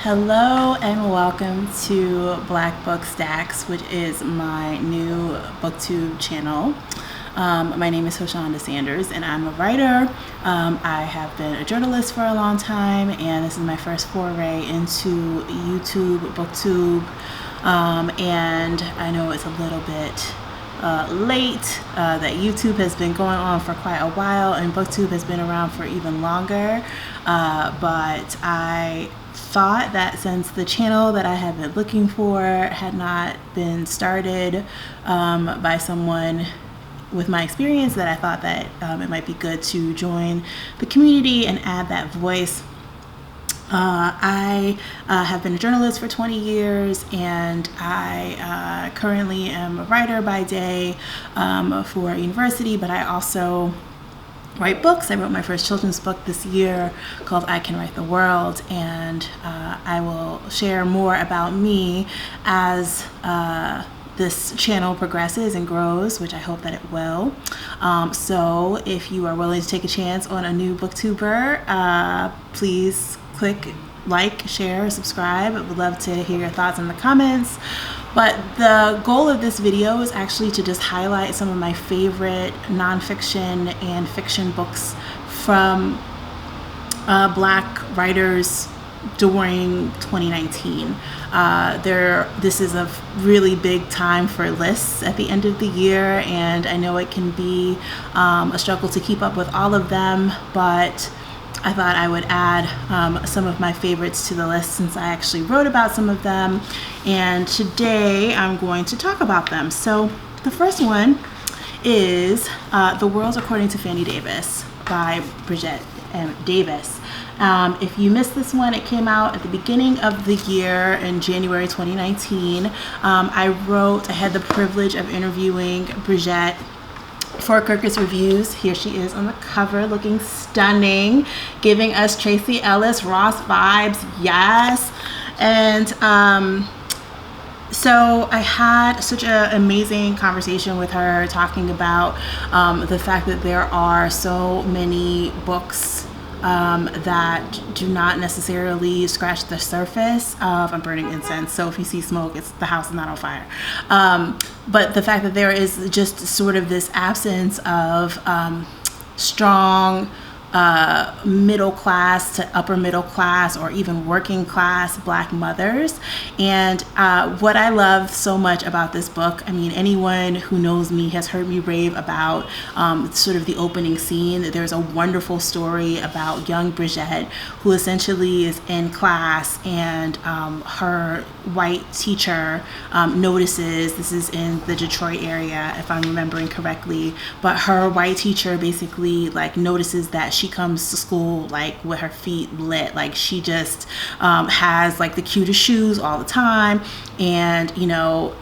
Hello and welcome to Black Book Stacks, which is my new booktube channel. My name is Hoshonda Sanders and I'm a writer. I have been a journalist for a long time, and this is my first foray into YouTube, booktube, and I know it's a little bit late, that YouTube has been going on for quite a while and booktube has been around for even longer, but I thought that since the channel that I had been looking for had not been started by someone with my experience, that I thought that it might be good to join the community and add that voice. I have been a journalist for 20 years, and I currently am a writer by day for a university, but I also write books. I wrote my first children's book this year called I Can Write the World, and I will share more about me as this channel progresses and grows, which I hope that it will. So if you are willing to take a chance on a new booktuber, please click like, share, subscribe. I would love to hear your thoughts in the comments. But the goal of this video is actually to just highlight some of my favorite nonfiction and fiction books from Black writers during 2019. This is a really big time for lists at the end of the year, and I know it can be a struggle to keep up with all of them, but I thought I would add some of my favorites to the list since I actually wrote about some of them, and today I'm going to talk about them. So the first one is The World According to Fannie Davis by Bridget Davis. If you missed this one, it came out at the beginning of the year in January 2019. I had the privilege of interviewing Bridget for Kirkus Reviews. Here she is on the cover, looking stunning, giving us Tracy Ellis Ross vibes. Yes. And so I had such an amazing conversation with her, talking about the fact that there are so many books that do not necessarily scratch the surface of, I'm burning incense, so if you see smoke, it's the house is not on fire. But the fact that there is just sort of this absence of strong middle class to upper middle class or even working class Black mothers. And what I love so much about this book, I mean, anyone who knows me has heard me rave about sort of the opening scene. There's a wonderful story about young Bridget, who essentially is in class, and her white teacher notices, this is in the Detroit area if I'm remembering correctly, but her white teacher basically like notices that she comes to school like with her feet lit, like she just has like the cutest shoes all the time, and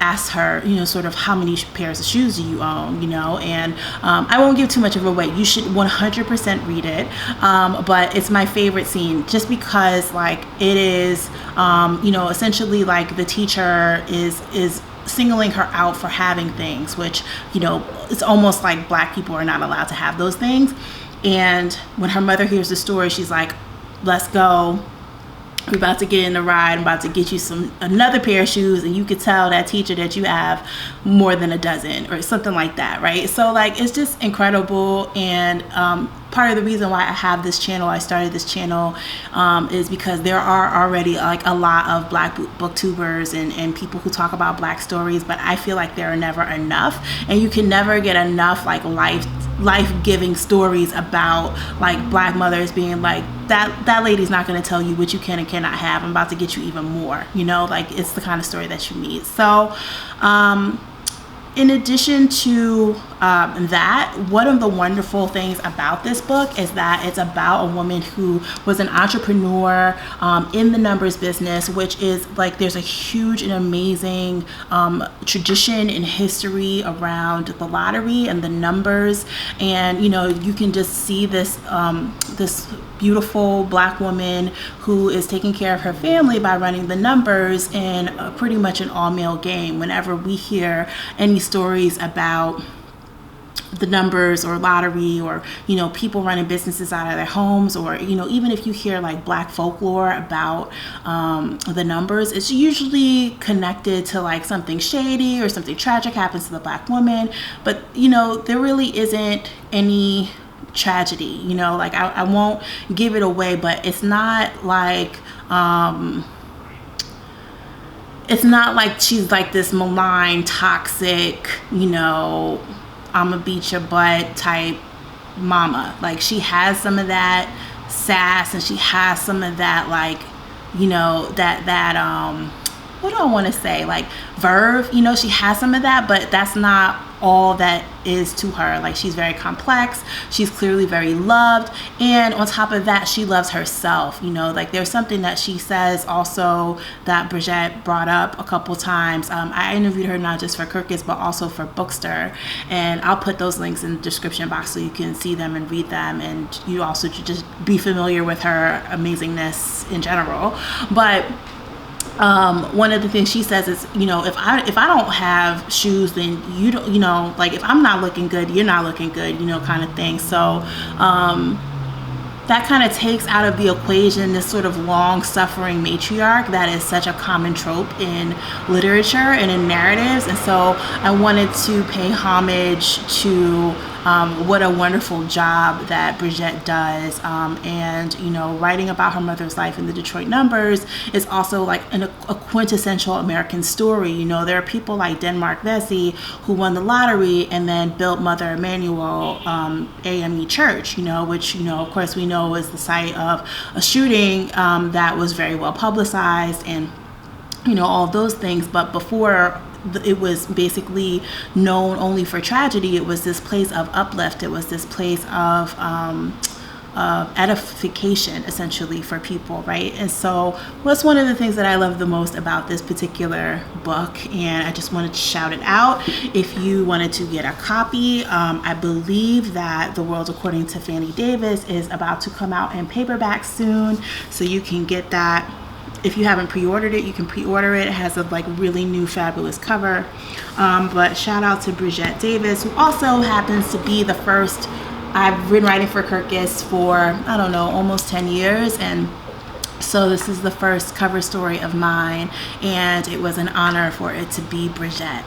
asks her sort of how many pairs of shoes do you own, and I won't give too much of it away. You should 100% read it, but it's my favorite scene just because like it is essentially like the teacher is singling her out for having things, which it's almost like Black people are not allowed to have those things. And when her mother hears the story, she's like, let's go. We're about to get in the ride. I'm about to get you another pair of shoes, and you could tell that teacher that you have more than a dozen or something like that, right? So like it's just incredible. And part of the reason why I have this channel, I started this channel, is because there are already like a lot of Black booktubers and people who talk about Black stories, but I feel like there are never enough, and you can never get enough like life-giving stories about like Black mothers being like, that lady's not going to tell you what you can and cannot have. I'm about to get you even more, like it's the kind of story that you need. So in addition to that, one of the wonderful things about this book is that it's about a woman who was an entrepreneur in the numbers business, which is like there's a huge and amazing tradition and history around the lottery and the numbers, and you can just see this this beautiful Black woman who is taking care of her family by running the numbers in pretty much an all-male game. Whenever we hear any stories about the numbers or lottery, or people running businesses out of their homes, or even if you hear like Black folklore about the numbers, it's usually connected to like something shady or something tragic happens to the Black woman. But there really isn't any tragedy. Like I won't give it away, but it's not like she's like this malign, toxic, I'ma beat your butt type mama. Like, she has some of that sass, and she has some of that, like, what do I want to say? Like, verve, she has some of that, but that's not all that is to her. Like, she's very complex. She's clearly very loved. And on top of that, she loves herself. Like, there's something that she says also that Bridget brought up a couple times. I interviewed her not just for Kirkus, but also for Bookster. And I'll put those links in the description box so you can see them and read them. And you also just be familiar with her amazingness in general. But one of the things she says is, if I don't have shoes, then you don't, like, if I'm not looking good, you're not looking good, kind of thing. So that kind of takes out of the equation this sort of long-suffering matriarch that is such a common trope in literature and in narratives. And so I wanted to pay homage to what a wonderful job that Bridget does. And writing about her mother's life in the Detroit Numbers is also like a quintessential American story. There are people like Denmark Vesey who won the lottery and then built Mother Emanuel AME Church, which, of course, we know is the site of a shooting that was very well publicized, and all of those things. But before it was basically known only for tragedy, it was this place of uplift. It was this place of edification, essentially, for people, right? And so that's one of the things that I love the most about this particular book, and I just wanted to shout it out. If you wanted to get a copy, I believe that The World According to Fannie Davis is about to come out in paperback soon, so you can get that. If you haven't pre-ordered it, you can pre-order it. It has a really new fabulous cover. But shout out to Bridget Davis, who also happens to be the first. I've been writing for Kirkus for, I don't know, almost 10 years. And so this is the first cover story of mine. And it was an honor for it to be Bridget.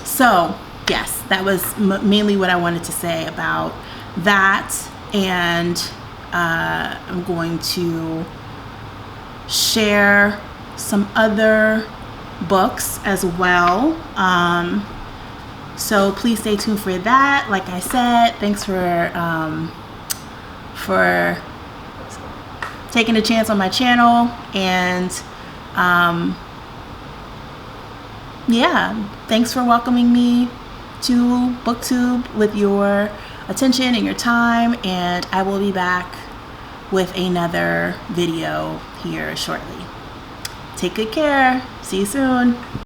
So yes, that was mainly what I wanted to say about that. And I'm going to share some other books as well, so please stay tuned for that. Like I said, thanks for taking a chance on my channel, and thanks for welcoming me to BookTube with your attention and your time, and I will be back with another video here shortly. Take good care. See you soon.